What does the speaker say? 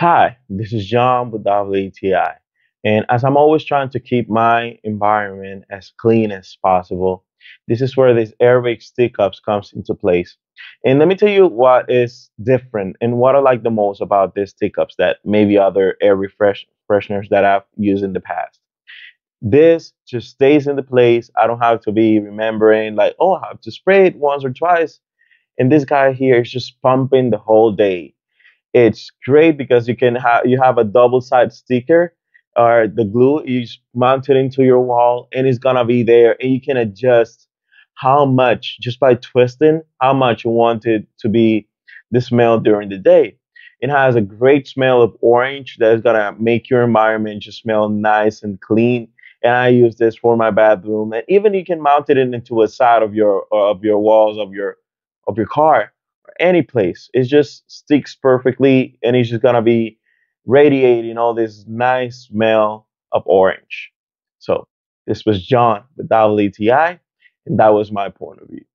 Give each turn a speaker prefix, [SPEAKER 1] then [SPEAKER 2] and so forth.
[SPEAKER 1] Hi, this is John with WTI. And as I'm always trying to keep my environment as clean as possible, this is where this Airwick stick ups comes into place. And let me tell you what is different and what I like the most about these stick ups that maybe other air fresheners that I've used in the past. This just stays in the place. I don't have to be remembering like, oh, I have to spray it once or twice. And this guy here is just pumping the whole day. It's great because you have a double side sticker or the glue you just mount it into your wall and it's gonna be there and you can adjust how much just by twisting how much you want it to be the smell during the day. It has a great smell of orange that's gonna make your environment just smell nice and clean. And I use this for my bathroom and even you can mount it into a side of your walls of your car any place. It just sticks perfectly and it's just gonna be radiating all this nice smell of orange. So this was John with WTI, and that was my point of view.